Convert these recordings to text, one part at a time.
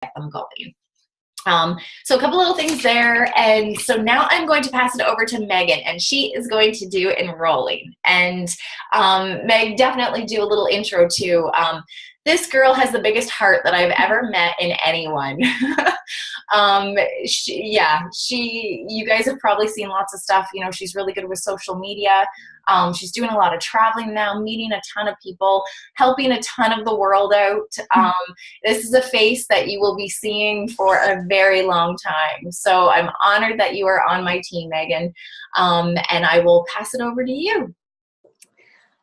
them going. So a couple little things there. And so now I'm going to pass it over to Megan, and she is going to do enrolling. And Meg, definitely do a little intro too. This girl has the biggest heart that I've ever met in anyone. You guys have probably seen lots of stuff. You know, she's really good with social media. She's doing a lot of traveling now, meeting a ton of people, helping a ton of the world out. This is a face that you will be seeing for a very long time. So I'm honored that you are on my team, Megan. And I will pass it over to you.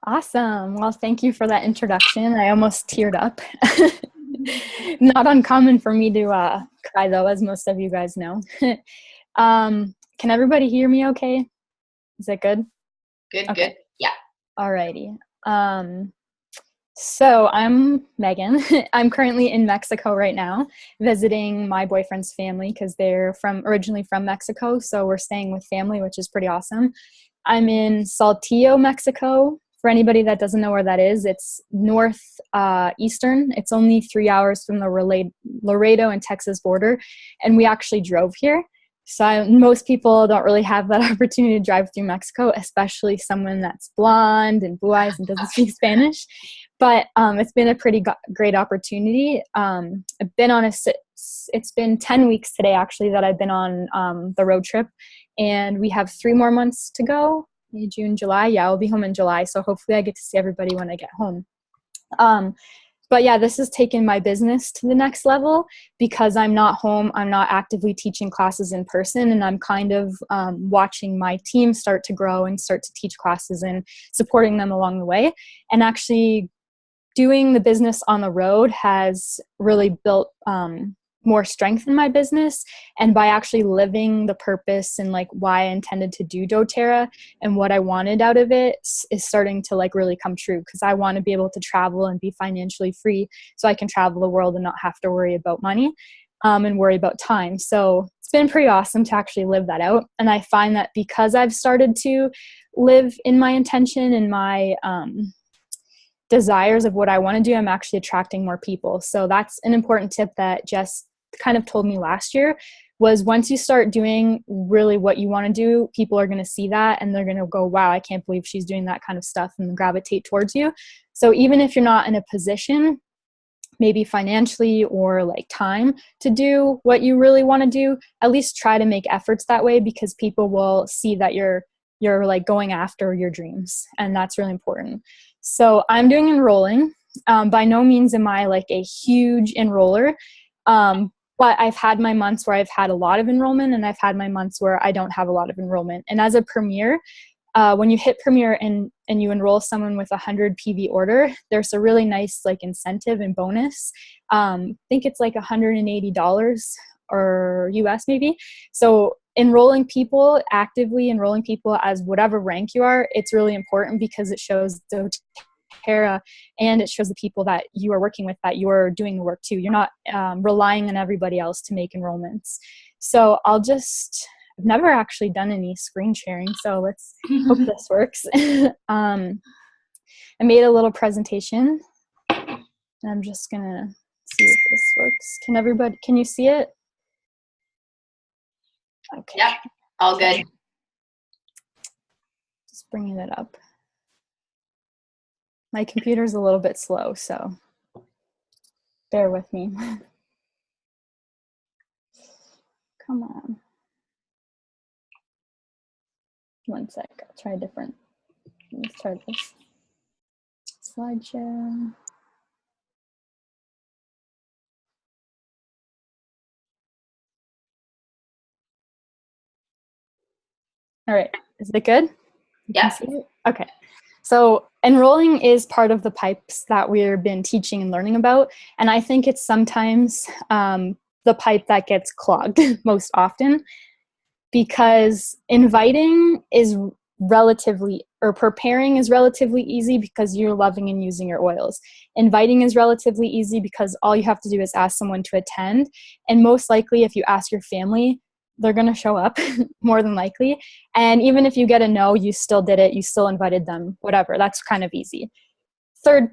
Awesome. Well, thank you for that introduction. I almost teared up. Not uncommon for me to cry, though, as most of you guys know. Can everybody hear me okay? Is that good? Good, okay. Good. Yeah. Alrighty. So I'm Megan. I'm currently in Mexico right now, visiting my boyfriend's family because they're originally from Mexico. So we're staying with family, which is pretty awesome. I'm in Saltillo, Mexico. For anybody that doesn't know where that is, it's northeastern. It's only 3 hours from the Laredo and Texas border, and we actually drove here. So most people don't really have that opportunity to drive through Mexico, especially someone that's blonde and blue eyes and doesn't speak Spanish. But it's been a pretty great opportunity. I've been on it's been 10 weeks today, actually, that I've been on the road trip, and we have 3 more months to go. May, June, July. Yeah, I'll be home in July. So hopefully I get to see everybody when I get home. But yeah, this has taken my business to the next level because I'm not home. I'm not actively teaching classes in person, and I'm kind of watching my team start to grow and start to teach classes and supporting them along the way. And actually doing the business on the road has really built more strength in my business, and by actually living the purpose and like why I intended to do doTERRA and what I wanted out of it is starting to like really come true, because I want to be able to travel and be financially free so I can travel the world and not have to worry about money and worry about time. So it's been pretty awesome to actually live that out. And I find that because I've started to live in my intention and my desires of what I want to do, I'm actually attracting more people. So that's an important tip that Jess kind of told me last year, was once you start doing really what you want to do, people are going to see that and they're going to go, wow, I can't believe she's doing that kind of stuff, and gravitate towards you. So even if you're not in a position, maybe financially or like time, to do what you really want to do, at least try to make efforts that way, because people will see that you're like going after your dreams, and that's really important. So I'm doing enrolling. By no means am I like a huge enroller, but I've had my months where I've had a lot of enrollment, and I've had my months where I don't have a lot of enrollment. And as a premier, when you hit premier and you enroll someone with 100 PV order, there's a really nice like incentive and bonus. I think it's like $180 or US maybe. So actively enrolling people as whatever rank you are, it's really important because it shows doTERRA, and it shows the people that you are working with that you're doing the work too. You're not relying on everybody else to make enrollments. So I've never actually done any screen sharing, so let's hope this works. I made a little presentation, and I'm just gonna see if this works. Can you see it? Okay. Yep, all good. Just bringing it up. My computer's a little bit slow, so bear with me. Come on. One sec, I'll try a different. Let's try this. Slideshow. All right, is it good? Yeah. Okay. So enrolling is part of the pipes that we've been teaching and learning about. And I think it's sometimes the pipe that gets clogged most often, because preparing is relatively easy because you're loving and using your oils. Inviting is relatively easy because all you have to do is ask someone to attend. And most likely, if you ask your family, they're going to show up more than likely. And even if you get a no, you still did it. You still invited them, whatever. That's kind of easy. Third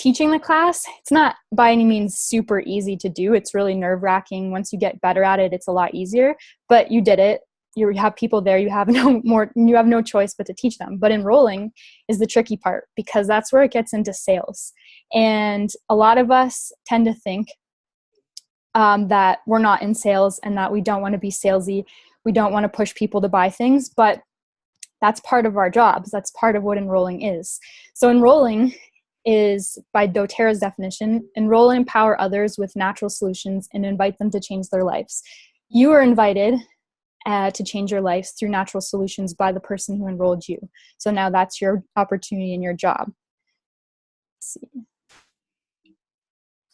teaching the class, it's not by any means super easy to do. It's really nerve-wracking. Once you get better at it, it's a lot easier, but you did it. You have people there, you have no choice but to teach them. But enrolling is the tricky part, because that's where it gets into sales. And a lot of us tend to think that we're not in sales and that we don't want to be salesy. We don't want to push people to buy things, but that's part of our jobs. That's part of what enrolling is. So enrolling is, by doTERRA's definition, enroll and empower others with natural solutions and invite them to change their lives. You are invited to change your lives through natural solutions by the person who enrolled you. So now that's your opportunity and your job. Let's see.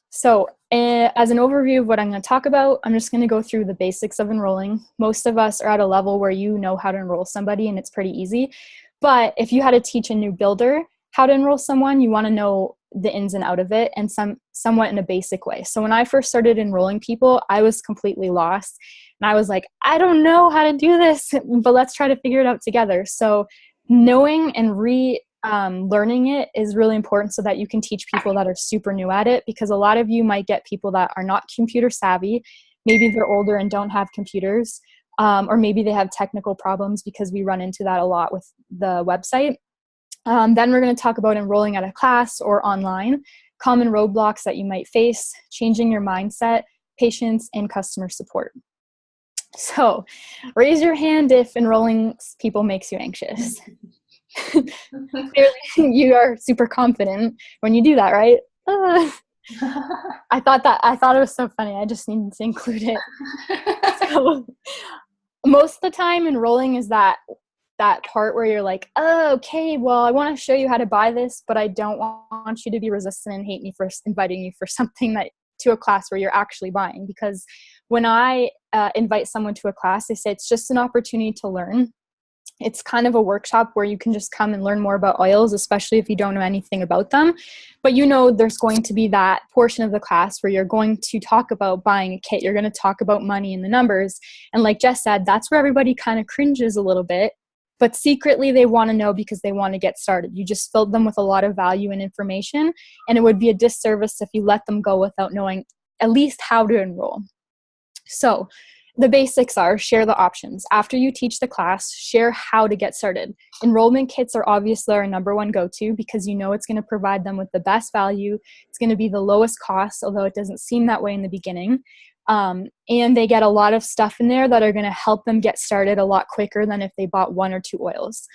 So as an overview of what I'm going to talk about, I'm just going to go through the basics of enrolling. Most of us are at a level where you know how to enroll somebody and it's pretty easy. But if you had to teach a new builder how to enroll someone, you want to know the ins and out of it, and somewhat in a basic way. So when I first started enrolling people, I was completely lost. And I was like, I don't know how to do this, but let's try to figure it out together. So knowing and learning it is really important so that you can teach people that are super new at it, because a lot of you might get people that are not computer savvy. Maybe they're older and don't have computers, or maybe they have technical problems, because we run into that a lot with the website. Then we're going to talk about enrolling at a class or online, common roadblocks that you might face, changing your mindset, patience, and customer support. So raise your hand if enrolling people makes you anxious. Clearly, you are super confident when you do that, right? I thought it was so funny. I just needed to include it. So most of the time, enrolling is that part where you're like, oh, okay, well, I want to show you how to buy this, but I don't want you to be resistant and hate me for inviting you for something to a class where you're actually buying. Because when I invite someone to a class, they say it's just an opportunity to learn. It's kind of a workshop where you can just come and learn more about oils, especially if you don't know anything about them. But there's going to be that portion of the class where you're going to talk about buying a kit. You're going to talk about money and the numbers. And like Jess said, that's where everybody kind of cringes a little bit. But secretly, they want to know because they want to get started. You just filled them with a lot of value and information, and it would be a disservice if you let them go without knowing at least how to enroll. So the basics are: share the options. After you teach the class, share how to get started. Enrollment kits are obviously our number one go-to, because it's going to provide them with the best value. It's going to be the lowest cost, although it doesn't seem that way in the beginning. And they get a lot of stuff in there that are going to help them get started a lot quicker than if they bought 1 or 2 oils.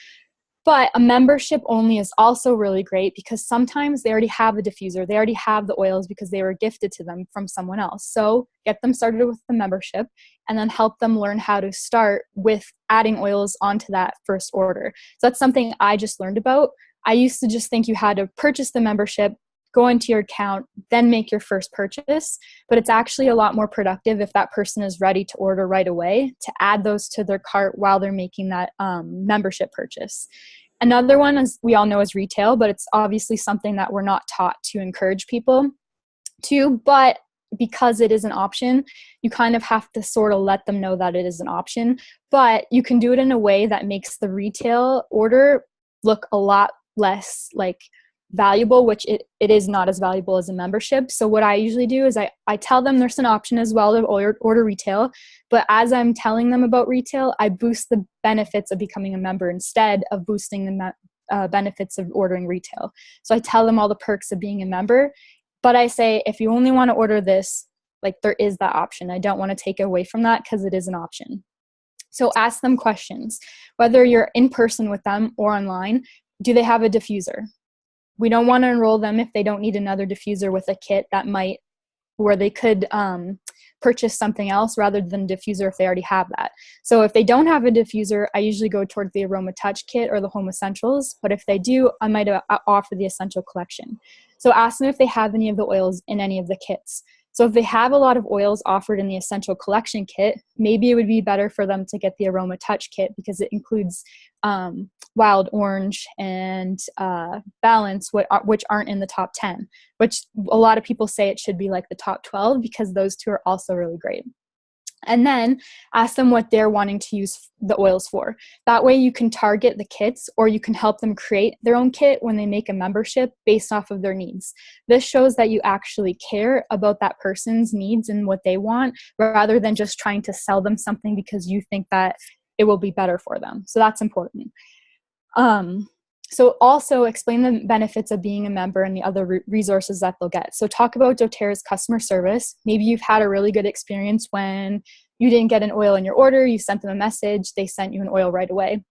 But a membership only is also really great, because sometimes they already have a diffuser. They already have the oils because they were gifted to them from someone else. So get them started with the membership and then help them learn how to start with adding oils onto that first order. So that's something I just learned about. I used to just think you had to purchase the membership, go into your account, then make your first purchase. But it's actually a lot more productive if that person is ready to order right away, to add those to their cart while they're making that membership purchase. Another one, as we all know, is retail, but it's obviously something that we're not taught to encourage people to. But because it is an option, you kind of have to sort of let them know that it is an option. But you can do it in a way that makes the retail order look a lot less valuable, which it is not as valuable as a membership. So what I usually do is I tell them there's an option as well to order retail, but as I'm telling them about retail, I boost the benefits of becoming a member instead of boosting the benefits of ordering retail. So I tell them all the perks of being a member, but I say, if you only want to order this, there is that option. I don't want to take away from that, because it is an option. So ask them questions, whether you're in person with them or online. Do they have a diffuser? We don't want to enroll them if they don't need another diffuser with a kit where they could purchase something else rather than diffuser if they already have that. So if they don't have a diffuser, I usually go towards the Aroma Touch kit or the Home Essentials. But if they do, I might offer the Essential Collection. So ask them if they have any of the oils in any of the kits. So if they have a lot of oils offered in the Essential Collection kit, maybe it would be better for them to get the Aroma Touch kit, because it includes Wild Orange and Balance, which aren't in the top 10, which a lot of people say it should be the top 12, because those two are also really great. And then ask them what they're wanting to use the oils for. That way you can target the kits, or you can help them create their own kit when they make a membership based off of their needs. This shows that you actually care about that person's needs and what they want, rather than just trying to sell them something because you think that it will be better for them. So that's important. So also explain the benefits of being a member and the other resources that they'll get. So talk about doTERRA's customer service. Maybe you've had a really good experience when you didn't get an oil in your order, you sent them a message, they sent you an oil right away.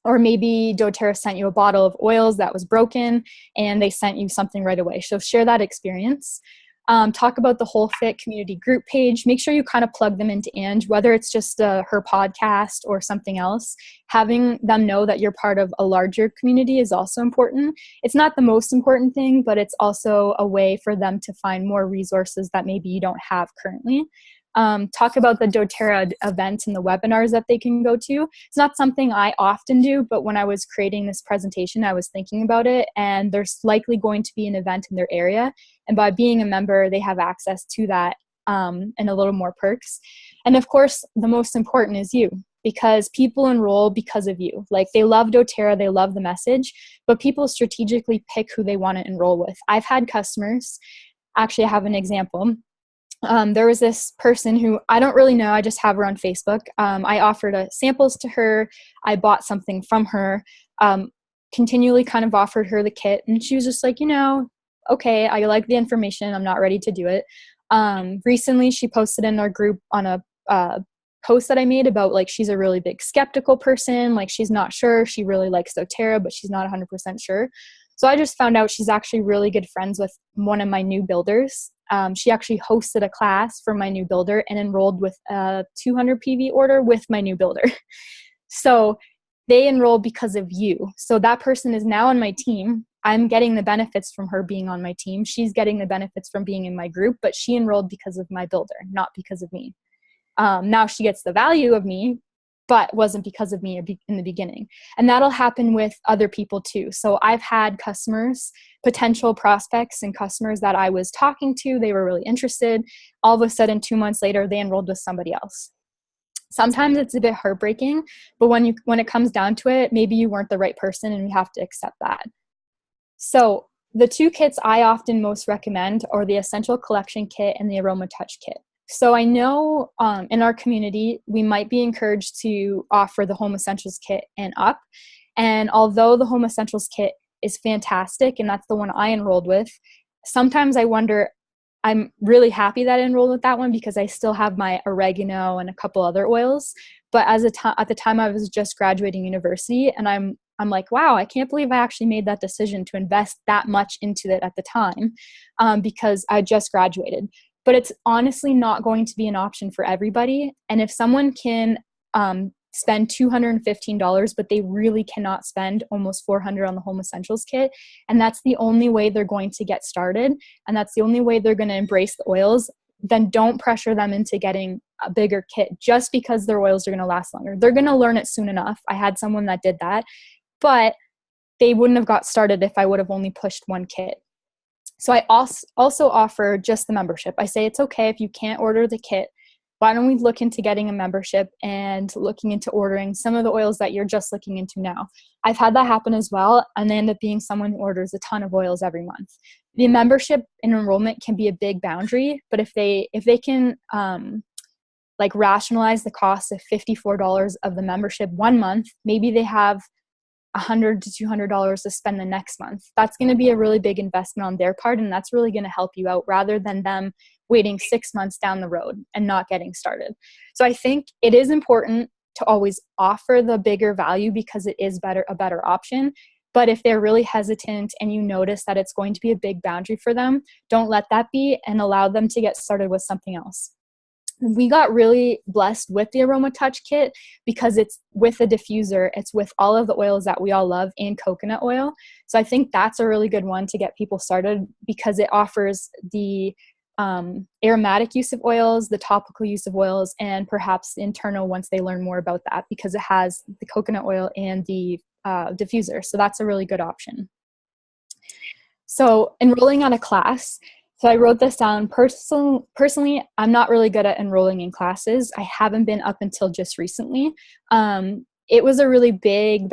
Or maybe doTERRA sent you a bottle of oils that was broken and they sent you something right away. So share that experience. Talk about the Whole Fit community group page. Make sure you kind of plug them into Ange, whether it's just her podcast or something else. Having them know that you're part of a larger community is also important. It's not the most important thing, but it's also a way for them to find more resources that maybe you don't have currently. Talk about the doTERRA events and the webinars that they can go to. It's not something I often do, but when I was creating this presentation, I was thinking about it, and there's likely going to be an event in their area. And by being a member, they have access to that and a little more perks. And of course, the most important is you, because people enroll because of you. Like, they love doTERRA, they love the message, but people strategically pick who they want to enroll with. I've had customers, actually I have an example. There was this person who I don't really know. I just have her on Facebook. I offered samples to her. I bought something from her, continually kind of offered her the kit. And she was just like, okay, I like the information. I'm not ready to do it. Recently, she posted in our group on a post that I made about, like, she's a really big skeptical person. Like, she's not sure. She really likes doTERRA, but she's not 100% sure. So I just found out she's actually really good friends with one of my new builders. She actually hosted a class for my new builder and enrolled with a 200 PV order with my new builder. So they enrolled because of you. So that person is now on my team. I'm getting the benefits from her being on my team. She's getting the benefits from being in my group, but she enrolled because of my builder, not because of me. Now she gets the value of me, but wasn't because of me in the beginning. And that'll happen with other people too. So I've had customers, potential prospects and customers that I was talking to, they were really interested. All of a sudden, 2 months later, they enrolled with somebody else. Sometimes it's a bit heartbreaking, but when it comes down to it, maybe you weren't the right person, and you have to accept that. So the two kits I often most recommend are the Essential Collection Kit and the Aroma Touch Kit. So I know in our community, we might be encouraged to offer the Home Essentials Kit and up. And although the Home Essentials Kit is fantastic, and that's the one I enrolled with, sometimes I wonder, I'm really happy that I enrolled with that one because I still have my oregano and a couple other oils. But at the time I was just graduating university, and I'm like, wow, I can't believe I actually made that decision to invest that much into it at the time because I just graduated. But it's honestly not going to be an option for everybody. And if someone can spend $215, but they really cannot spend almost $400 on the Home Essentials Kit, and that's the only way they're going to get started, and that's the only way they're going to embrace the oils, then don't pressure them into getting a bigger kit just because their oils are going to last longer. They're going to learn it soon enough. I had someone that did that, but they wouldn't have got started if I would have only pushed one kit. So I also offer just the membership. I say it's okay if you can't order the kit. Why don't we look into getting a membership and looking into ordering some of the oils that you're just looking into now? I've had that happen as well, and they end up being someone who orders a ton of oils every month. The membership and enrollment can be a big boundary, but if they can rationalize the cost of $54 of the membership 1 month, maybe they have $100 to $200 to spend the next month. That's going to be a really big investment on their part, and that's really going to help you out rather than them waiting 6 months down the road and not getting started. So I think it is important to always offer the bigger value because it is a better option. But if they're really hesitant and you notice that it's going to be a big boundary for them, don't let that be, and allow them to get started with something else. We got really blessed with the Aroma Touch Kit because it's with a diffuser. It's with all of the oils that we all love and coconut oil. So I think that's a really good one to get people started because it offers the aromatic use of oils, the topical use of oils, and perhaps the internal once they learn more about that because it has the coconut oil and the diffuser. So that's a really good option. So enrolling on a class, So I wrote this down. Personally, I'm not really good at enrolling in classes. I haven't been up until just recently. It was a really big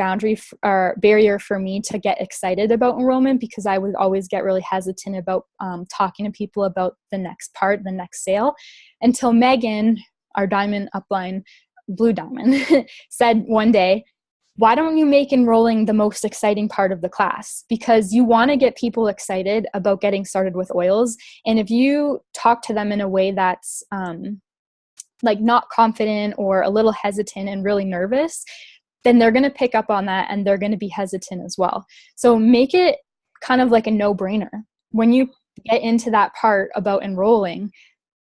or barrier for me to get excited about enrollment, because I would always get really hesitant about talking to people about the next part, the next sale, until Megan, our diamond upline, Blue Diamond, said one day, why don't you make enrolling the most exciting part of the class? Because you want to get people excited about getting started with oils. And if you talk to them in a way that's like not confident or a little hesitant and really nervous, then they're going to pick up on that and they're going to be hesitant as well. So make it kind of like a no-brainer. When you get into that part about enrolling,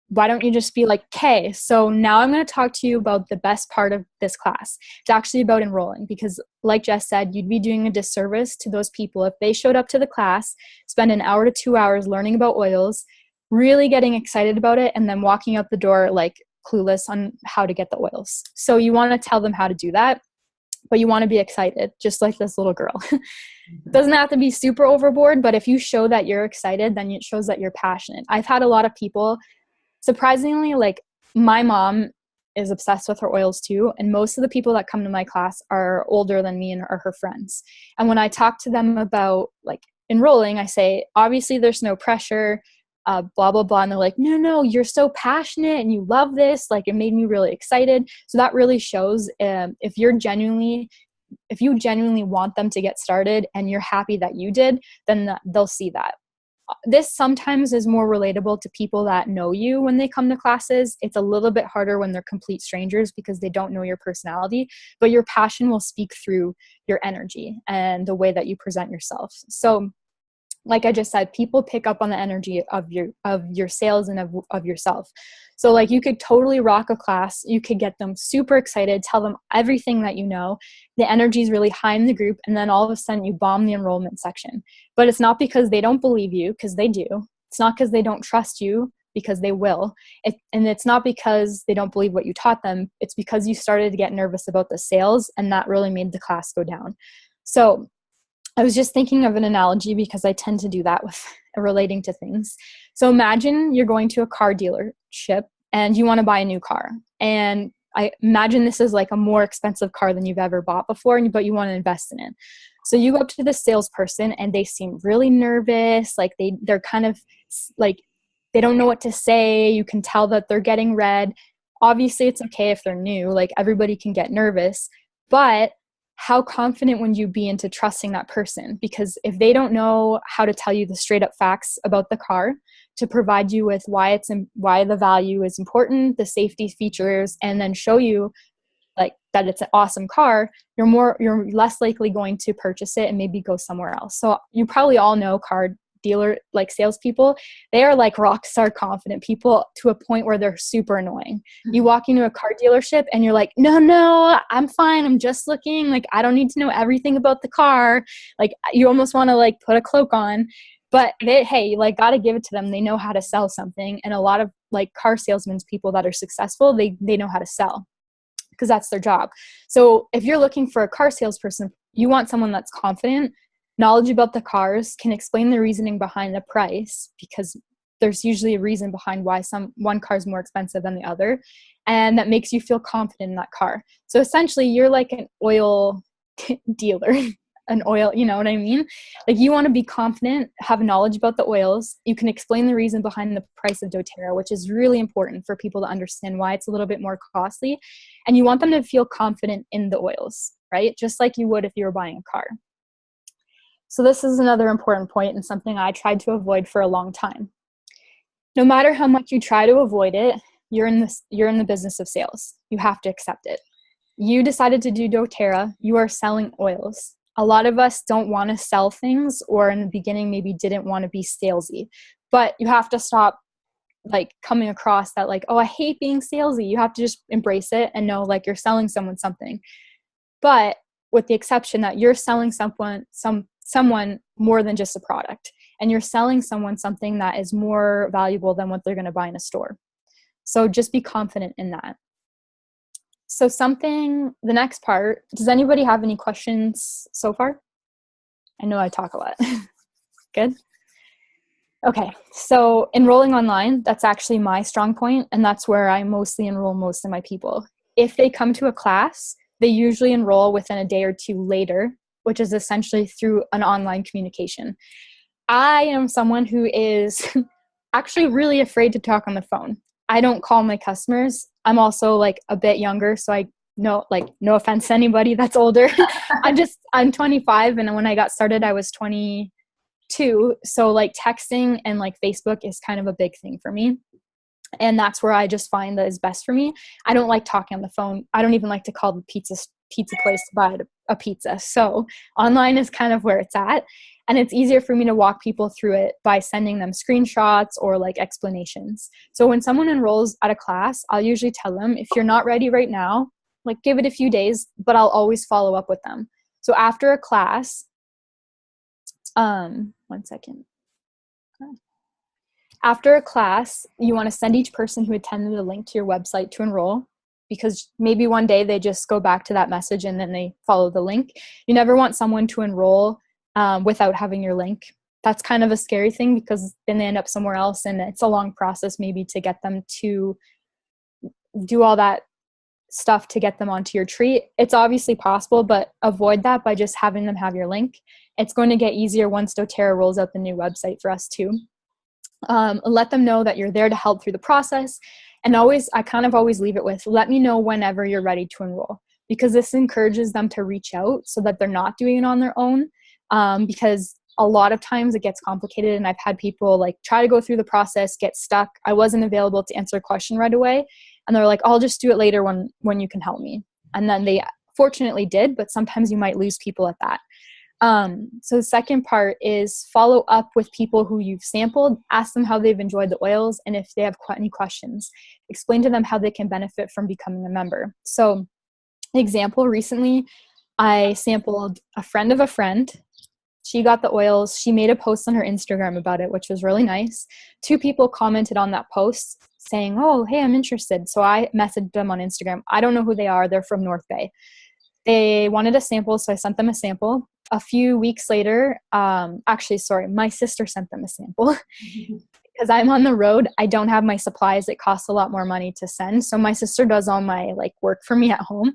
why don't you just be like, okay, so now I'm going to talk to you about the best part of this class. It's actually about enrolling, because like Jess said, you'd be doing a disservice to those people if they showed up to the class, spend an hour to 2 hours learning about oils, really getting excited about it, and then walking out the door like clueless on how to get the oils. So you want to tell them how to do that, but you want to be excited, just like this little girl. It doesn't have to be super overboard, but if you show that you're excited, then it shows that you're passionate. I've had a lot of people, surprisingly, like my mom is obsessed with her oils too, and most of the people that come to my class are older than me and are her friends. And when I talk to them about like enrolling, I say, obviously there's no pressure, blah, blah, blah. And they're like, no, you're so passionate and you love this. Like, it made me really excited. So that really shows if you genuinely want them to get started and you're happy that you did, then they'll see that. This sometimes is more relatable to people that know you when they come to classes. It's a little bit harder when they're complete strangers because they don't know your personality, but your passion will speak through your energy and the way that you present yourself. So like I just said, people pick up on the energy of your sales and of yourself. So like you could totally rock a class. You could get them super excited, tell them everything that you know. The energy is really high in the group. And then all of a sudden you bomb the enrollment section. But it's not because they don't believe you, because they do. It's not because they don't trust you, because they will. And it's not because they don't believe what you taught them. It's because you started to get nervous about the sales, and that really made the class go down. So I was just thinking of an analogy because I tend to do that with relating to things. So imagine you're going to a car dealership and you want to buy a new car. And I imagine this is like a more expensive car than you've ever bought before, but you want to invest in it. So you go up to the salesperson and they seem really nervous. Like they're kind of like, they don't know what to say. You can tell that they're getting red. Obviously it's okay if they're new, like everybody can get nervous, but how confident would you be into trusting that person? Because if they don't know how to tell you the straight up facts about the car, to provide you with why the value is important, the safety features, and then show you like that it's an awesome car, you're less likely going to purchase it and maybe go somewhere else. So you probably all know car dealer, like salespeople, they are like rock star confident people to a point where they're super annoying. You walk into a car dealership and you're like, no, I'm fine. I'm just looking. Like, I don't need to know everything about the car. Like, you almost want to like put a cloak on, but hey, you like got to give it to them. They know how to sell something. And a lot of like car salesmen, people that are successful, they know how to sell because that's their job. So if you're looking for a car salesperson, you want someone that's confident, knowledge about the cars, can explain the reasoning behind the price, because there's usually a reason behind why one car is more expensive than the other, and that makes you feel confident in that car. So essentially you're like an oil dealer, an oil, you know what I mean? Like you want to be confident, have knowledge about the oils. You can explain the reason behind the price of doTERRA, which is really important for people to understand why it's a little bit more costly. And you want them to feel confident in the oils, right? Just like you would if you were buying a car. So this is another important point and something I tried to avoid for a long time. No matter how much you try to avoid it, you're in the business of sales. You have to accept it. You decided to do doTERRA. You are selling oils. A lot of us don't want to sell things, or in the beginning maybe didn't want to be salesy. But you have to stop like coming across that like, oh, I hate being salesy. You have to just embrace it and know like you're selling someone something. But with the exception that you're selling someone more than just a product, and you're selling someone something that is more valuable than what they're going to buy in a store. So just be confident in that. So the next part, does anybody have any questions so far? I know I talk a lot. Good. Okay, so enrolling online, that's actually my strong point, and that's where I mostly enroll most of my people. If they come to a class, they usually enroll within a day or two later, which is essentially through an online communication. I am someone who is actually really afraid to talk on the phone. I don't call my customers. I'm also like a bit younger, so I no like no offense to anybody that's older. I'm 25, and when I got started I was 22. So like texting and like Facebook is kind of a big thing for me. And that's where I just find that is best for me. I don't like talking on the phone. I don't even like to call the pizza place to buy a pizza. So online is kind of where it's at. And it's easier for me to walk people through it by sending them screenshots or like explanations. So when someone enrolls at a class, I'll usually tell them, if you're not ready right now, like give it a few days, but I'll always follow up with them. So after a class, one second. After a class, you want to send each person who attended a link to your website to enroll, because maybe one day they just go back to that message and then they follow the link. You never want someone to enroll without having your link. That's kind of a scary thing, because then they end up somewhere else and it's a long process maybe to get them to do all that stuff to get them onto your tree. It's obviously possible, but avoid that by just having them have your link. It's going to get easier once doTERRA rolls out the new website for us too. Let them know that you're there to help through the process. And I kind of always leave it with, let me know whenever you're ready to enroll, because this encourages them to reach out so that they're not doing it on their own. Because a lot of times it gets complicated, and I've had people like try to go through the process, get stuck. I wasn't available to answer a question right away. And they're like, I'll just do it later when you can help me. And then they fortunately did, but sometimes you might lose people at that. So the second part is follow up with people who you've sampled, ask them how they've enjoyed the oils, and if they have any questions, explain to them how they can benefit from becoming a member. So example, recently I sampled a friend of a friend. She got the oils. She made a post on her Instagram about it, which was really nice. 2 people commented on that post saying, oh, hey, I'm interested. So I messaged them on Instagram. I don't know who they are. They're from North Bay. They wanted a sample, so I sent them a sample. A few weeks later, my sister sent them a sample. Because I'm on the road, I don't have my supplies. It costs a lot more money to send. So my sister does all my like work for me at home.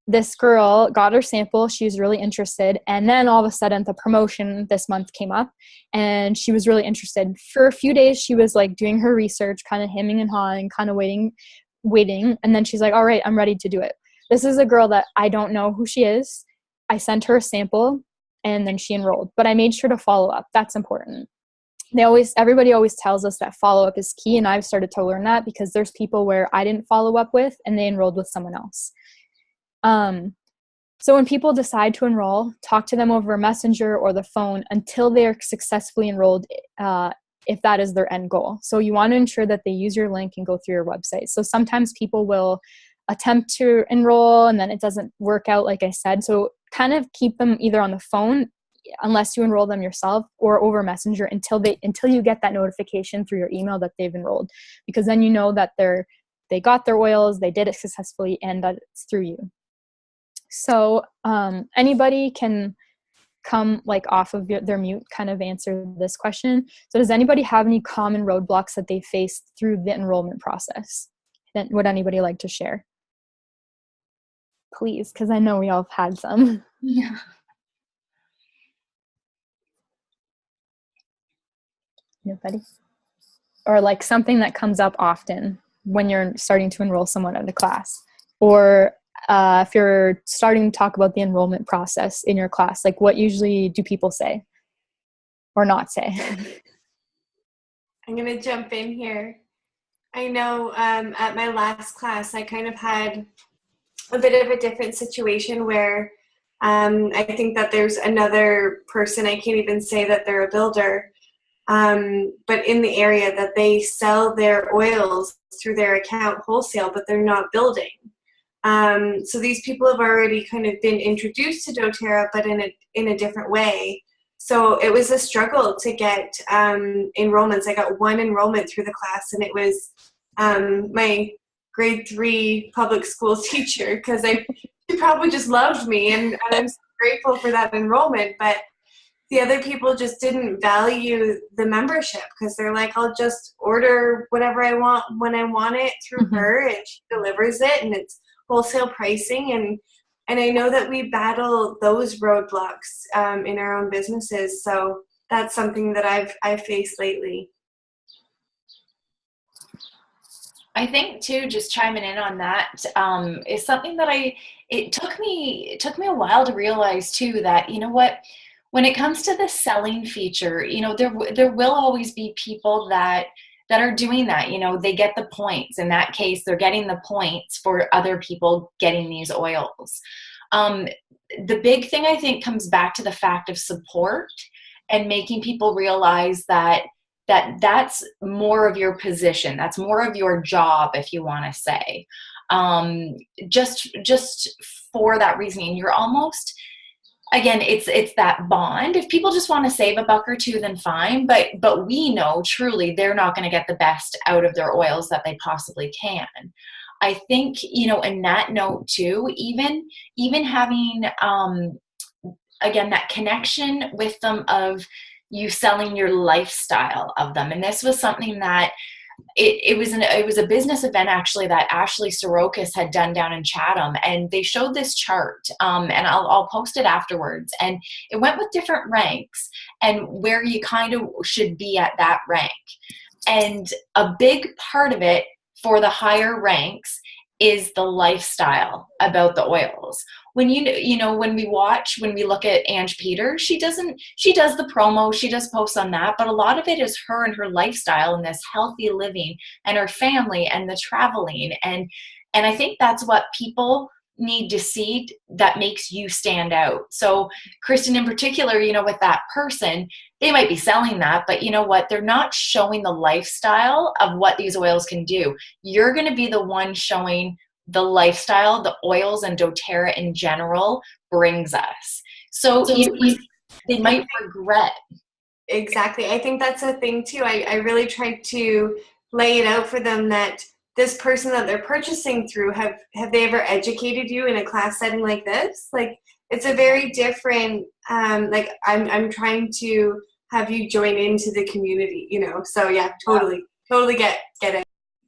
This girl got her sample. She was really interested. And then all of a sudden the promotion this month came up and she was really interested. For a few days, she was like doing her research, kind of hemming and hawing, kind of waiting. And then she's like, all right, I'm ready to do it. This is a girl that I don't know who she is. I sent her a sample and then she enrolled, but I made sure to follow up. That's important. Everybody always tells us that follow up is key. And I've started to learn that, because there's people where I didn't follow up with and they enrolled with someone else. So when people decide to enroll, talk to them over Messenger or the phone until they're successfully enrolled, if that is their end goal. So you want to ensure that they use your link and go through your website. So sometimes people will attempt to enroll and then it doesn't work out, like I said. So kind of keep them either on the phone, unless you enroll them yourself, or over Messenger until you get that notification through your email that they've enrolled, because then you know that they got their oils, they did it successfully, and that it's through you. So anybody can come like off of their mute, kind of answer this question. So does anybody have any common roadblocks that they faced through the enrollment process? Then would anybody like to share? Please, because I know we all have had some. Yeah. Nobody? Or like something that comes up often when you're starting to enroll someone in a class, or if you're starting to talk about the enrollment process in your class, like what usually do people say or not say? I'm going to jump in here. I know at my last class, I kind of had a bit of a different situation where I think that there's another person, I can't even say that they're a builder, but in the area that they sell their oils through their account wholesale, but they're not building. So these people have already kind of been introduced to doTERRA, but in a different way. So it was a struggle to get enrollments. I got 1 enrollment through the class, and it was my grade 3 public school teacher, because she probably just loved me, and I'm so grateful for that enrollment. But the other people just didn't value the membership because they're like, I'll just order whatever I want when I want it through her, and she delivers it, and it's wholesale pricing. And I know that we battle those roadblocks in our own businesses. So that's something that I've faced lately. I think too, just chiming in on that, is something that it took me a while to realize too, that, you know what, when it comes to the selling feature, you know, there will always be people that are doing that. You know, they get the points. In that case, they're getting the points for other people getting these oils. The big thing, I think, comes back to the fact of support and making people realize that's more of your position. That's more of your job, if you want to say. Just for that reasoning, you're almost, again, it's that bond. If people just want to save $1 or $2, then fine. But we know truly they're not going to get the best out of their oils that they possibly can. I think, you know, in that note too, even having, again, that connection with them of you selling your lifestyle of them. And this was something that it was a business event actually that Ashley Sorokas had done down in Chatham, and they showed this chart, and I'll post it afterwards, and it went with different ranks and where you kind of should be at that rank. And a big part of it for the higher ranks is the lifestyle about the oils. When when we look at Ange Peters, she does the promo, she does posts on that, but a lot of it is her and her lifestyle and this healthy living and her family and the traveling. And I think that's what people need to see that makes you stand out. So Kristen in particular, you know, with that person, they might be selling that, but you know what? They're not showing the lifestyle of what these oils can do. You're going to be the one showing the lifestyle, the oils and doTERRA in general brings us. So they might regret. Exactly. I think that's a thing too. I really tried to lay it out for them that this person that they're purchasing through, have they ever educated you in a class setting like this? Like, it's a very different, like I'm trying to have you join into the community, you know? So yeah, totally get it.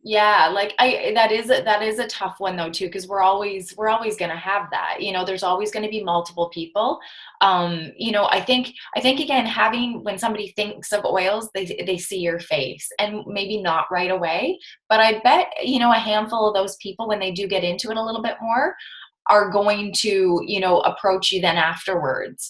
Yeah, like that is a tough one though too, because we're always going to have that. You know, there's always going to be multiple people. You know, I think again, when somebody thinks of oils, they see your face, and maybe not right away, but I bet, you know, a handful of those people, when they do get into it a little bit more, are going to, you know, approach you then afterwards,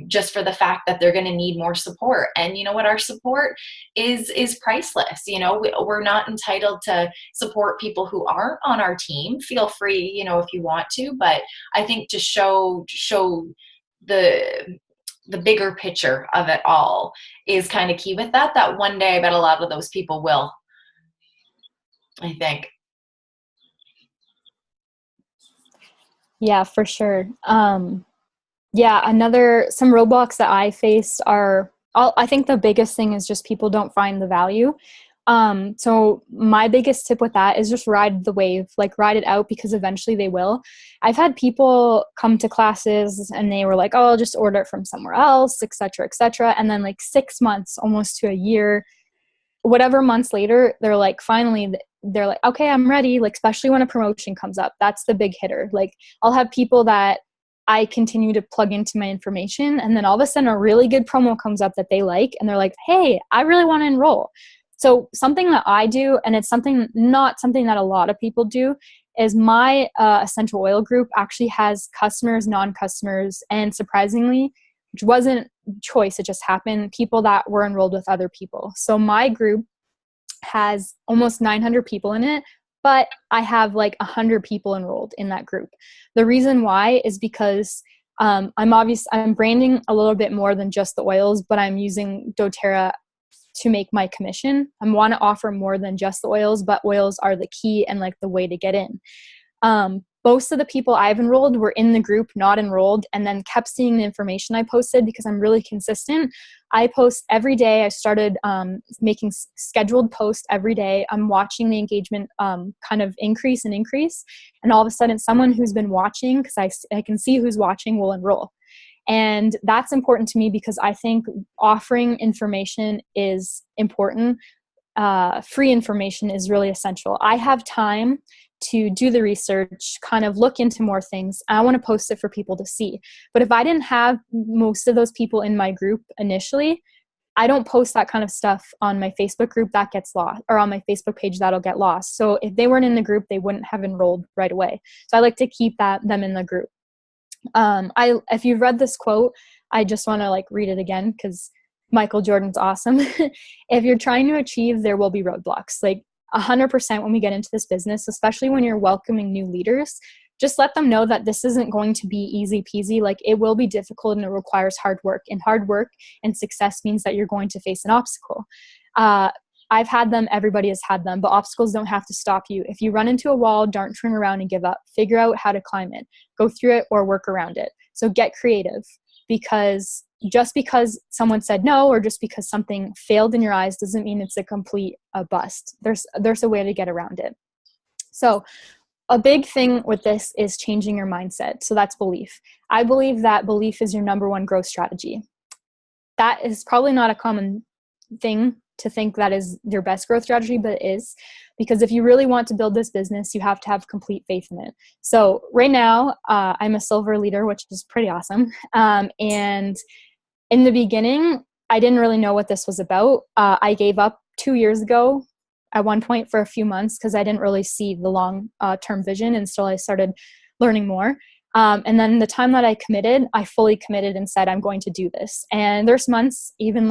just for the fact that they're going to need more support. And you know what, our support is priceless. You know, we're not entitled to support people who aren't on our team. Feel free, you know, if you want to, but I think to show the bigger picture of it all is kind of key with that one day I bet a lot of those people will, I think. Yeah, for sure. Yeah, some roadblocks that I faced I think the biggest thing is just people don't find the value. So my biggest tip with that is just ride the wave, like ride it out, because eventually they will. I've had people come to classes and they were like, oh, I'll just order it from somewhere else, et cetera, et cetera. And then like 6 months, almost to a year, whatever months later, they're like, finally, they're like, okay, I'm ready. Like, especially when a promotion comes up, that's the big hitter. Like, I'll have people that I continue to plug into my information, and then all of a sudden a really good promo comes up that they like, and they're like, hey, I really want to enroll. So something that I do, and it's not something that a lot of people do, is my essential oil group actually has customers, non-customers, and surprisingly, which wasn't choice, it just happened, people that were enrolled with other people. So my group has almost 900 people in it, but I have like 100 people enrolled in that group. The reason why is because I'm branding a little bit more than just the oils, but I'm using doTERRA to make my commission. I want to offer more than just the oils, but oils are the key and like the way to get in. Most of the people I've enrolled were in the group, not enrolled, and then kept seeing the information I posted because I'm really consistent. I post every day. I started making scheduled posts every day. I'm watching the engagement kind of increase. And all of a sudden, someone who's been watching, because I can see who's watching, will enroll. And that's important to me because I think offering information is important. Free information is really essential. I have time to do the research, kind of look into more things. I want to post it for people to see. But if I didn't have most of those people in my group initially, I don't post that kind of stuff on my Facebook group. That gets lost, or on my Facebook page, that'll get lost. So if they weren't in the group, they wouldn't have enrolled right away. So I like to keep them in the group. If you've read this quote, I just want to read it again because Michael Jordan's awesome. If you're trying to achieve, there will be roadblocks. 100% when we get into this business, especially when you're welcoming new leaders, just let them know that this isn't going to be easy peasy. It will be difficult and it requires hard work. And hard work and success means that you're going to face an obstacle. I've had them, everybody has had them, but obstacles don't have to stop you. If you run into a wall, don't turn around and give up. Figure out how to climb it, go through it, or work around it. So get creative, because just because someone said no, or just because something failed in your eyes, doesn't mean it's a complete bust. There's a way to get around it. So a big thing with this is changing your mindset. So that's belief. I believe that belief is your number one growth strategy. That is probably not a common thing to think that is your best growth strategy, but it is, because if you really want to build this business, you have to have complete faith in it. So right now, I'm a silver leader, which is pretty awesome. And in the beginning, I didn't really know what this was about. I gave up 2 years ago at one point for a few months because I didn't really see the long-term vision until I started learning more. And then the time that I committed, I fully committed and said, I'm going to do this. And there's months, even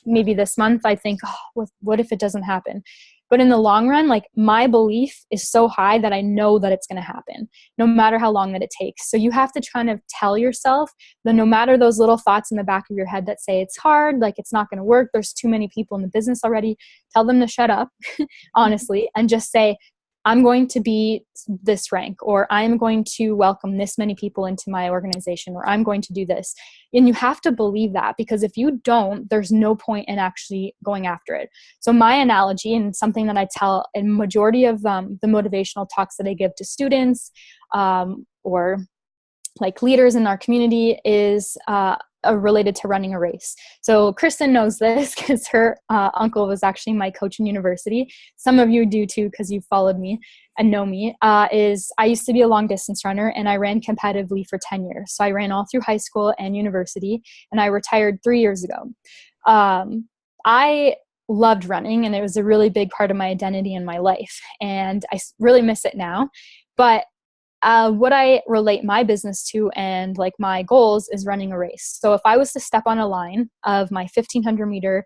maybe this month, I think, oh, what if it doesn't happen? But in the long run, my belief is so high that I know that it's going to happen, no matter how long that it takes. So you have to kind of tell yourself that no matter those little thoughts in the back of your head that say it's hard, it's not going to work, there's too many people in the business already, tell them to shut up, honestly, and just say, I'm going to be this rank, or I'm going to welcome this many people into my organization, or I'm going to do this. And you have to believe that, because if you don't, there's no point in actually going after it. So my analogy, and something that I tell in majority of the motivational talks that I give to students or leaders in our community, is related to running a race. So Kristen knows this because her uncle was actually my coach in university. Some of you do too because you followed me and know me. I used to be a long distance runner, and I ran competitively for 10 years. So I ran all through high school and university, and I retired 3 years ago. I loved running, and it was a really big part of my identity in my life, and I really miss it now. But what I relate my business to and my goals is running a race. So if I was to step on a line of my 1,500 meter,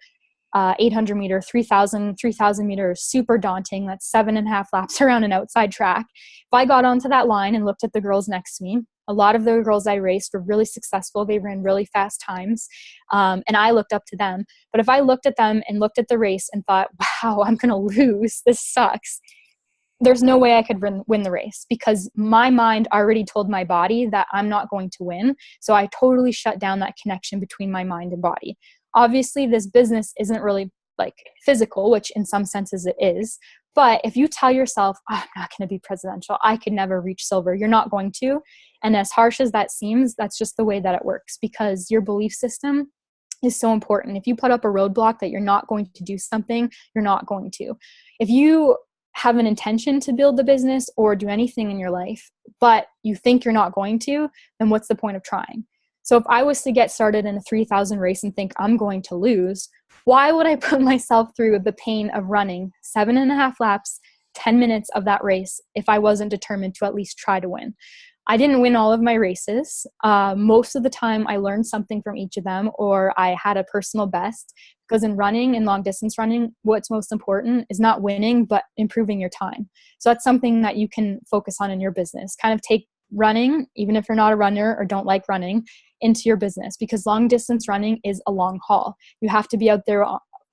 800 meter, 3,000 meters, super daunting, that's 7.5 laps around an outside track. If I got onto that line and looked at the girls next to me, a lot of the girls I raced were really successful. They ran really fast times, and I looked up to them. But if I looked at them and looked at the race and thought, wow, I'm going to lose, this sucks, there's no way I could win the race, because my mind already told my body that I'm not going to win. So I totally shut down that connection between my mind and body. Obviously, this business isn't really physical, which in some senses it is. But if you tell yourself, oh, I'm not going to be presidential, I could never reach silver, you're not going to. And as harsh as that seems, that's just the way that it works, because your belief system is so important. If you put up a roadblock that you're not going to do something, you're not going to. If you have an intention to build the business or do anything in your life, but you think you're not going to, then what's the point of trying? So if I was to get started in a 3,000 race and think I'm going to lose, why would I put myself through the pain of running 7.5 laps, 10 minutes of that race if I wasn't determined to at least try to win? I didn't win all of my races. Most of the time I learned something from each of them, or I had a personal best, because in running and long distance running, what's most important is not winning, but improving your time. So that's something that you can focus on in your business. Kind of take running, even if you're not a runner or don't like running, into your business, because long distance running is a long haul. You have to be out there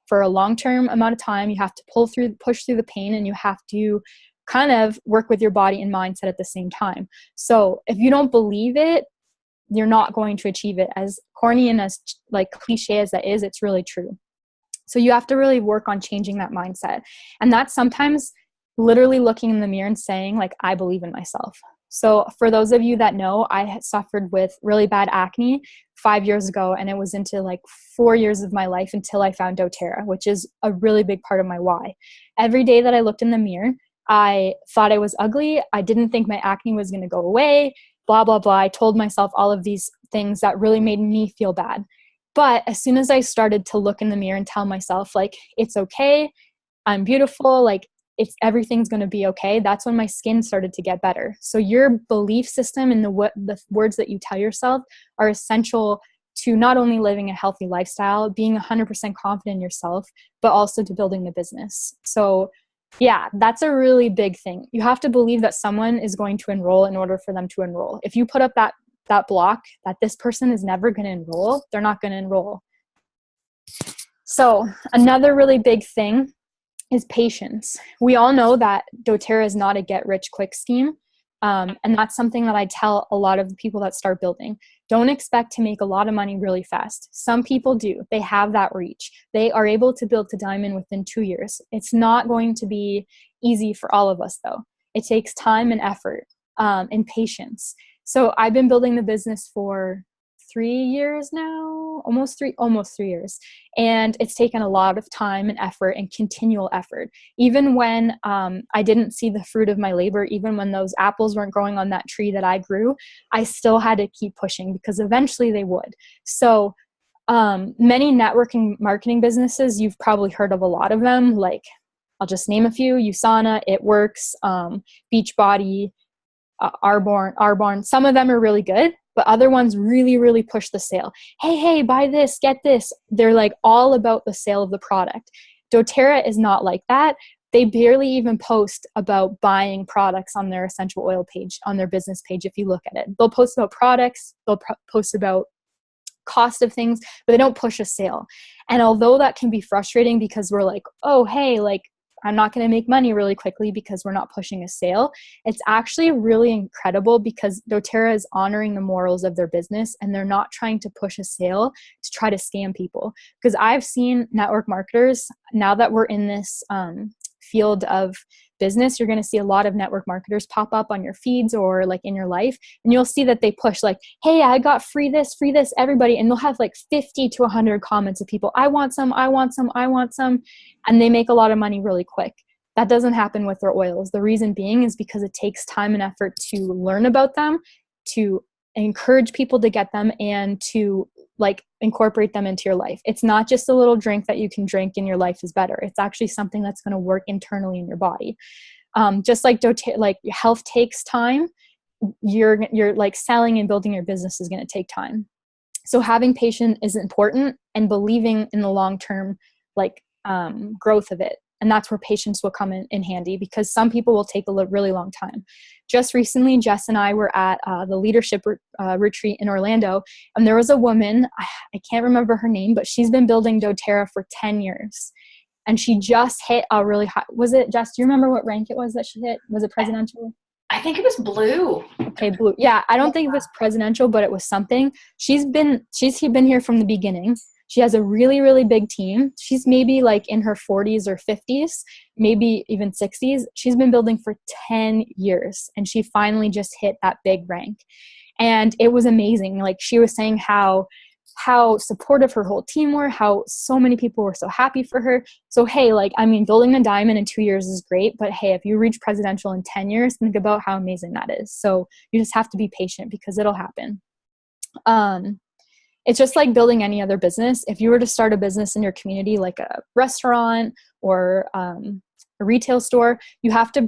for a long-term amount of time. You have to push through the pain, and you have to kind of work with your body and mindset at the same time. So if you don't believe it, you're not going to achieve it. As corny and as cliche as that is, it's really true. So you have to really work on changing that mindset. And that's sometimes literally looking in the mirror and saying I believe in myself. So for those of you that know, I had suffered with really bad acne 5 years ago, and it was into like 4 years of my life until I found doTERRA, which is a really big part of my why. Every day that I looked in the mirror, I thought I was ugly. I didn't think my acne was going to go away, blah, blah, blah. I told myself all of these things that really made me feel bad. But as soon as I started to look in the mirror and tell myself, like, it's okay, I'm beautiful, like, everything's going to be okay, that's when my skin started to get better. So your belief system and the words that you tell yourself are essential to not only living a healthy lifestyle, being 100% confident in yourself, but also to building the business. So yeah, that's a really big thing. You have to believe that someone is going to enroll in order for them to enroll. If you put up that block that this person is never going to enroll, they're not going to enroll. So another really big thing is patience. We all know that doTERRA is not a get-rich-quick scheme. And that's something that I tell a lot of the people that start building. Don't expect to make a lot of money really fast. Some people do. They have that reach. They are able to build to diamond within 2 years. It's not going to be easy for all of us, though. It takes time and effort and patience. So I've been building the business for 3 years now, almost three years. And it's taken a lot of time and effort and continual effort. Even when I didn't see the fruit of my labor, even when those apples weren't growing on that tree that I grew, I still had to keep pushing because eventually they would. So many networking marketing businesses, you've probably heard of a lot of them. Like, I'll just name a few: USANA, It Works, Beachbody, Arbonne. Some of them are really good, but other ones really, really push the sale. Hey, buy this, get this. They're like all about the sale of the product. doTERRA is not like that. They barely even post about buying products on their essential oil page, on their business page. If you look at it, they'll post about products, they'll post about cost of things, but they don't push a sale. And although that can be frustrating because we're like, oh, hey, like, I'm not going to make money really quickly because we're not pushing a sale, it's actually really incredible because doTERRA is honoring the morals of their business and they're not trying to push a sale to try to scam people. Because I've seen network marketers, now that we're in this field of business, you're going to see a lot of network marketers pop up on your feeds or like in your life, and you'll see that they push like, hey, I got free this, everybody. And they'll have like 50 to 100 comments of people, I want some. And they make a lot of money really quick. That doesn't happen with their oils. The reason being is because it takes time and effort to learn about them, to encourage people to get them, and to like incorporate them into your life. It's not just a little drink that you can drink and your life is better. It's actually something that's going to work internally in your body. Just like like health takes time, you're like selling and building your business is going to take time. So having patience is important, and believing in the long-term like growth of it. And that's where patience will come in handy, because some people will take a really long time. Just recently, Jess and I were at the leadership retreat in Orlando, and there was a woman, I can't remember her name, but she's been building doTERRA for 10 years. And she just hit a really high, was it, Jess, do you remember what rank it was that she hit? Was it presidential? I think it was blue. Okay, blue. Yeah, I don't think it was presidential, but it was something. She's been here from the beginning. She has a really, really big team. She's maybe like in her 40s or 50s, maybe even 60s. She's been building for 10 years, and she finally just hit that big rank. And it was amazing. Like, she was saying how supportive her whole team were, how so many people were so happy for her. So, hey, like, I mean, building a diamond in 2 years is great, but hey, if you reach presidential in 10 years, think about how amazing that is. So you just have to be patient because it'll happen. It's just like building any other business. If you were to start a business in your community, like a restaurant or a retail store, you have to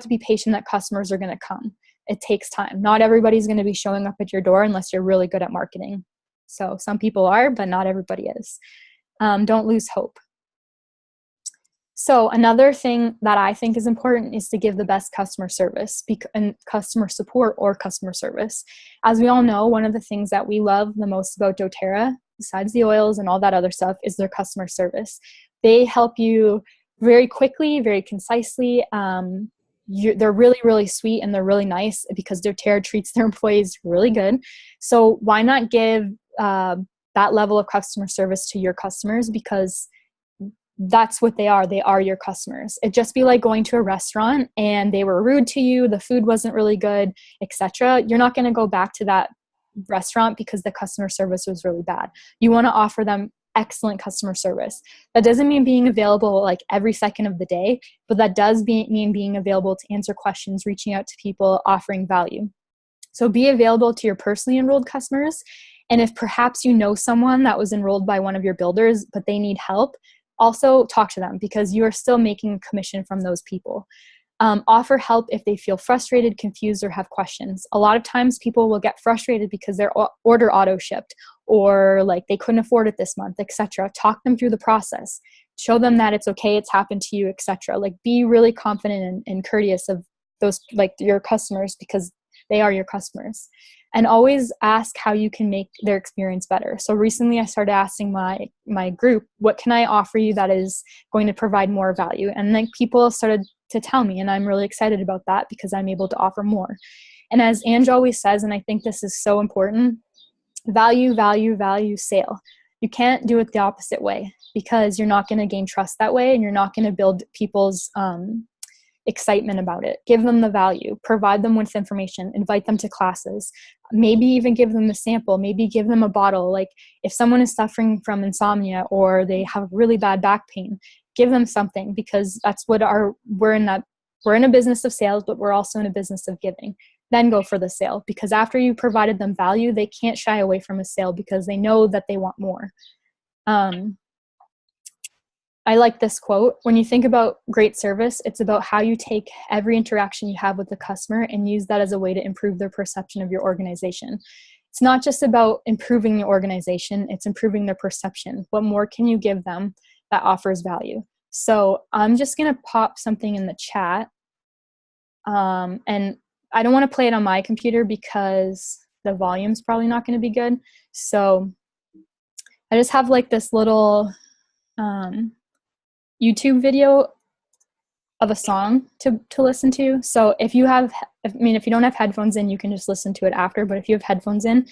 be patient that customers are going to come. It takes time. Not everybody's going to be showing up at your door unless you're really good at marketing. So some people are, but not everybody is. Don't lose hope. So another thing that I think is important is to give the best customer service and customer support or customer service. As we all know, one of the things that we love the most about doTERRA, besides the oils and all that other stuff, is their customer service. They help you very quickly, very concisely. They're really, really sweet, and they're really nice because doTERRA treats their employees really good. So why not give that level of customer service to your customers? Because that's what they are. They are your customers. It'd just be like going to a restaurant and they were rude to you, the food wasn't really good, etc. You're not going to go back to that restaurant because the customer service was really bad. You want to offer them excellent customer service. That doesn't mean being available like every second of the day, but that does mean being available to answer questions, reaching out to people, offering value. So be available to your personally enrolled customers. And if perhaps you know someone that was enrolled by one of your builders, but they need help, also talk to them because you are still making a commission from those people. Offer help if they feel frustrated, confused, or have questions. A lot of times people will get frustrated because their order auto shipped or like they couldn't afford it this month, etc. Talk them through the process. Show them that it's okay, it's happened to you, etc. Like be really confident and courteous of those, like your customers, because they are your customers. And always ask how you can make their experience better. So recently I started asking my group, what can I offer you that is going to provide more value? And then people started to tell me, and I'm really excited about that because I'm able to offer more. And as Ange always says, and I think this is so important, value, value, value, sale. You can't do it the opposite way because you're not going to gain trust that way, and you're not going to build people's excitement about it. Give them the value, provide them with information, invite them to classes, maybe even give them a sample, maybe give them a bottle. Like if someone is suffering from insomnia or they have really bad back pain, give them something, because that's what we're in a business of sales, but we're also in a business of giving. Then go for the sale, because after you provided them value, they can't shy away from a sale because they know that they want more. I like this quote. When you think about great service, it's about how you take every interaction you have with the customer and use that as a way to improve their perception of your organization. It's not just about improving the organization, it's improving their perception. What more can you give them that offers value? So I'm just going to pop something in the chat. And I don't want to play it on my computer because the volume's probably not going to be good. So I just have like this little YouTube video of a song to listen to. So if you don't have headphones in, you can just listen to it after. But if you have headphones in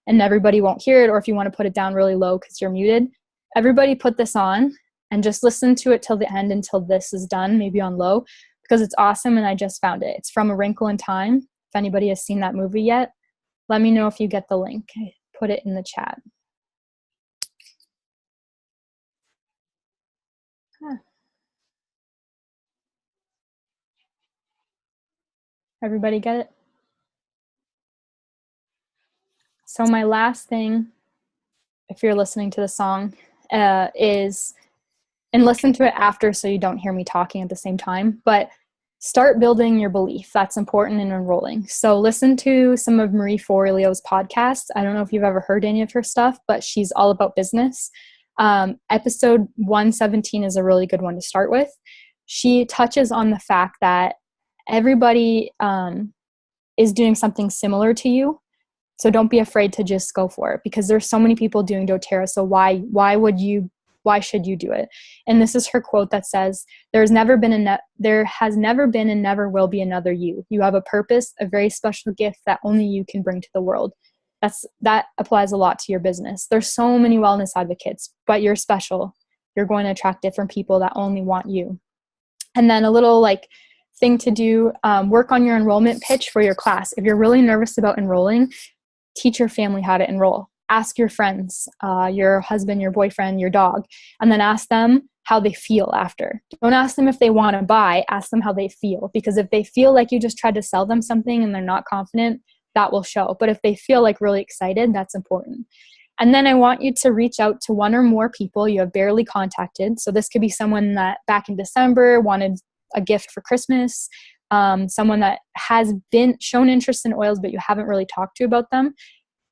and everybody won't hear it, or if you want to put it down really low because you're muted, everybody put this on and just listen to it till the end, until this is done, maybe on low, because it's awesome and I just found it. It's from A Wrinkle in Time. If anybody has seen that movie yet, let me know if you get the link. Put it in the chat. Everybody get it? So my last thing, if you're listening to the song, is, and listen to it after so you don't hear me talking at the same time, but start building your belief. That's important in enrolling. So listen to some of Marie Forleo's podcasts. I don't know if you've ever heard any of her stuff, but she's all about business. Episode 117 is a really good one to start with. She touches on the fact that everybody is doing something similar to you. So don't be afraid to just go for it, because there's so many people doing doTERRA. So why should you do it? And this is her quote that says, there has never been and never will be another you. You have a purpose, a very special gift that only you can bring to the world. That applies a lot to your business. There's so many wellness advocates, but you're special. You're going to attract different people that only want you. And then a little thing to do, work on your enrollment pitch for your class. If you're really nervous about enrolling, teach your family how to enroll. Ask your friends, your husband, your boyfriend, your dog, and then ask them how they feel after. Don't ask them if they want to buy, ask them how they feel. Because if they feel like you just tried to sell them something and they're not confident, that will show. But if they feel really excited, that's important. And then I want you to reach out to one or more people you have barely contacted. So this could be someone that back in December wanted a gift for Christmas, someone that has been shown interest in oils, but you haven't really talked to about them.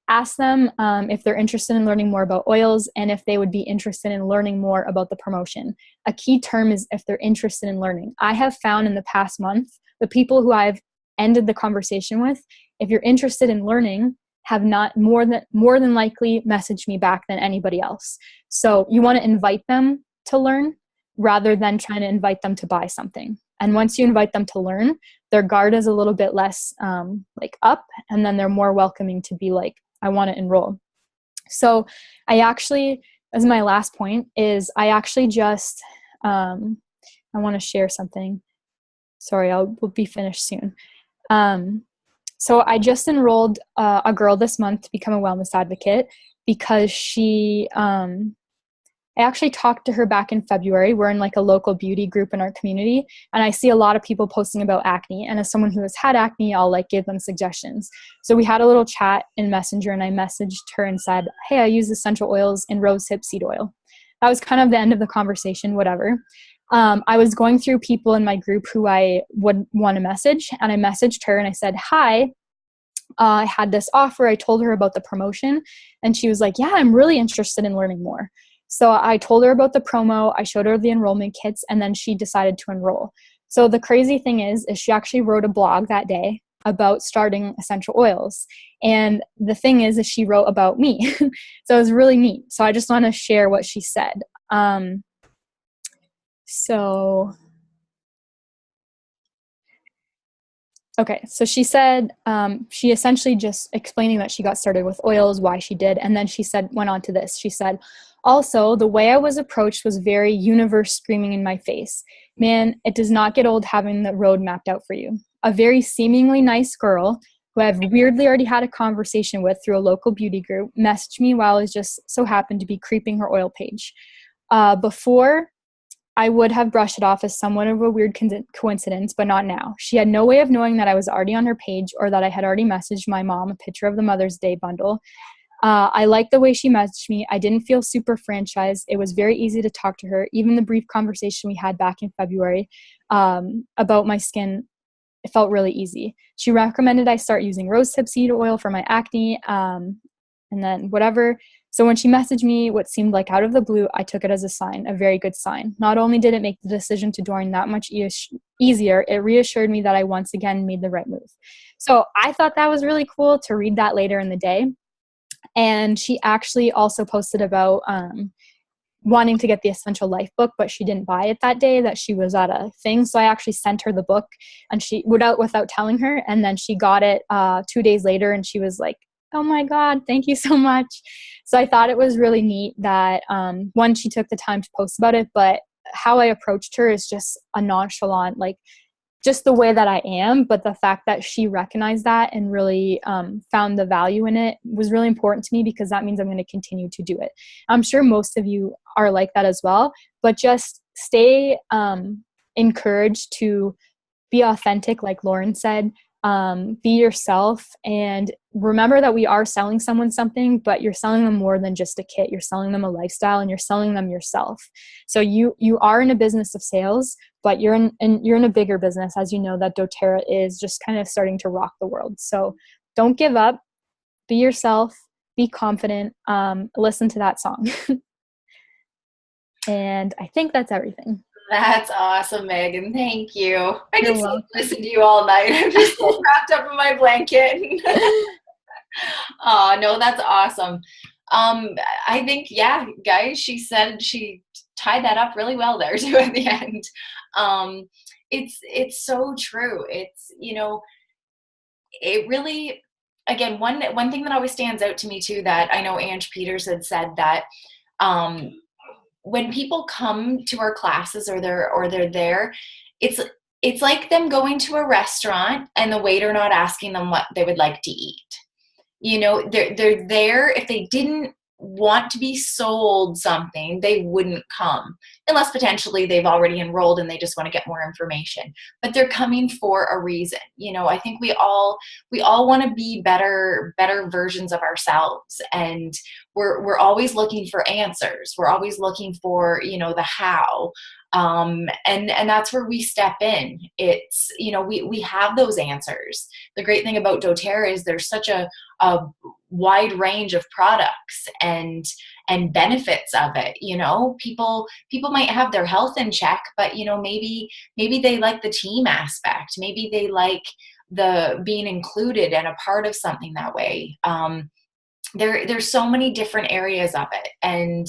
Ask them if they're interested in learning more about oils and if they would be interested in learning more about the promotion. A key term is if they're interested in learning. I have found in the past month, the people who I've ended the conversation with, if you're interested in learning, have not more than likely messaged me back than anybody else. So you want to invite them to learn rather than trying to invite them to buy something. And once you invite them to learn, their guard is a little bit less up, and then they're more welcoming to be I want to enroll. So I actually, as my last point, is I actually just I want to share something. Sorry, we'll be finished soon. So I just enrolled a girl this month to become a wellness advocate because I actually talked to her back in February. We're in like a local beauty group in our community, and I see a lot of people posting about acne. And as someone who has had acne, I'll like give them suggestions. So we had a little chat in Messenger, and I messaged her and said, hey, I use essential oils and rosehip seed oil. That was kind of the end of the conversation, whatever. I was going through people in my group who I would want to message, and I messaged her and I said, hi, I had this offer. I told her about the promotion, and she was like, yeah, I'm really interested in learning more. So I told her about the promo, I showed her the enrollment kits, and then she decided to enroll. So the crazy thing is she actually wrote a blog that day about starting essential oils. And the thing is she wrote about me. So it was really neat. So I just want to share what she said. So she said, she essentially just explaining that she got started with oils, why she did. And then went on to this. She said, also, the way I was approached was very universe screaming in my face. Man, it does not get old having the road mapped out for you. A very seemingly nice girl who I've weirdly already had a conversation with through a local beauty group messaged me while I was just so happened to be creeping her oil page. Before, I would have brushed it off as somewhat of a weird coincidence, but not now. She had no way of knowing that I was already on her page or that I had already messaged my mom a picture of the Mother's Day bundle. I liked the way she messaged me. I didn't feel super franchised. It was very easy to talk to her. Even the brief conversation we had back in February about my skin, it felt really easy. She recommended I start using rosehip seed oil for my acne, and then whatever. So when she messaged me what seemed like out of the blue, I took it as a sign, a very good sign. Not only did it make the decision to join that much easier, it reassured me that I once again made the right move. So I thought that was really cool to read that later in the day. And she actually also posted about wanting to get the Essential Life book, but she didn't buy it that day that she was at a thing. So I actually sent her the book, and she without telling her. And then she got it 2 days later, and she was like, oh my God, thank you so much. So I thought it was really neat that one, she took the time to post about it, but how I approached her is just a nonchalant, like just the way that I am, but the fact that she recognized that and really found the value in it was really important to me, because that means I'm going to continue to do it. I'm sure most of you are like that as well, but just stay encouraged to be authentic, like Lauren said. Be yourself, and remember that we are selling someone something, but you're selling them more than just a kit. You're selling them a lifestyle, and you're selling them yourself. So you are in a business of sales, but you're in a bigger business, as you know, that doTERRA is just kind of starting to rock the world. So don't give up. Be yourself. Be confident. Listen to that song. And I think that's everything. That's awesome, Megan. Thank you. I You're could welcome. listen to you all night. I'm just so wrapped up in my blanket. Oh, no, that's awesome. I think, yeah, guys, she said she tied that up really well there too at the end. It's so true. It's, it really, again, one thing that always stands out to me too, that I know Ange Peters had said that, when people come to our classes or they're there, it's like them going to a restaurant and the waiter not asking them what they would like to eat. They're there. If they didn't want to be sold something, they wouldn't come, unless potentially they've already enrolled and they just want to get more information. But they're coming for a reason. I think we all want to be better versions of ourselves, and we're always looking for answers. We're always looking for the how. And that's where we step in. It's, we have those answers. The great thing about doTERRA is there's such a wide range of products and benefits of it. People might have their health in check, but maybe they like the team aspect. Maybe they like the being included and a part of something that way. There's so many different areas of it. And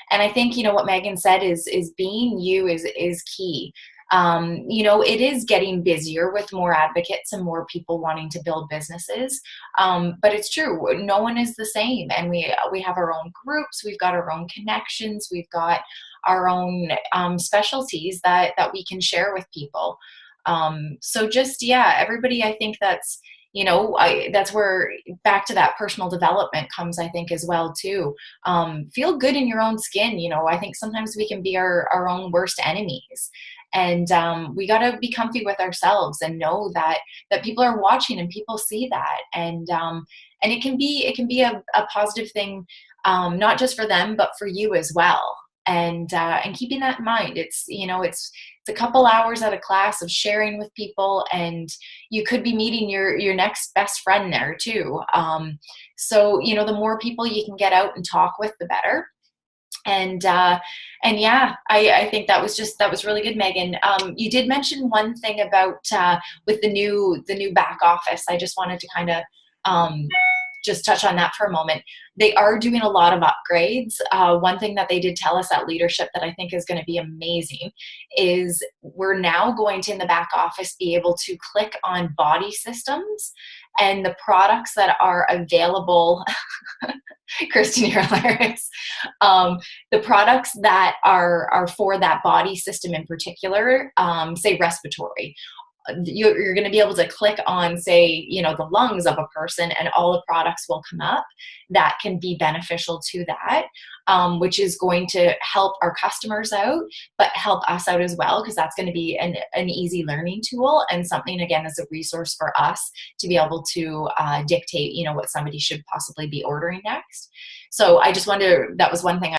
I think, what Megan said is being you is key. It is getting busier with more advocates and more people wanting to build businesses. But it's true. No one is the same. And we have our own groups. We've got our own connections. We've got our own specialties that we can share with people. So just, yeah, everybody, I think that's, that's where back to that personal development comes, I think, as well too. Feel good in your own skin. I think sometimes we can be our own worst enemies, and we got to be comfy with ourselves and know that people are watching and people see that. And it can be a positive thing, not just for them, but for you as well. And keeping that in mind, it's a couple hours at a class of sharing with people, and you could be meeting your next best friend there too. So the more people you can get out and talk with, the better. And yeah, I think that was really good, Megan. You did mention one thing about with the new back office. I just wanted to kind of just touch on that for a moment. They are doing a lot of upgrades. One thing that they did tell us at leadership that I think is going to be amazing is we're now going to, in the back office, be able to click on body systems and the products that are available. Kristen, you're hilarious. The products that are for that body system in particular, say respiratory, you're going to be able to click on, say, the lungs of a person, and all the products will come up that can be beneficial to that, which is going to help our customers out, but help us out as well, because that's going to be an easy learning tool and something, again, as a resource for us to be able to dictate, what somebody should possibly be ordering next. So I just wonder, that was one thing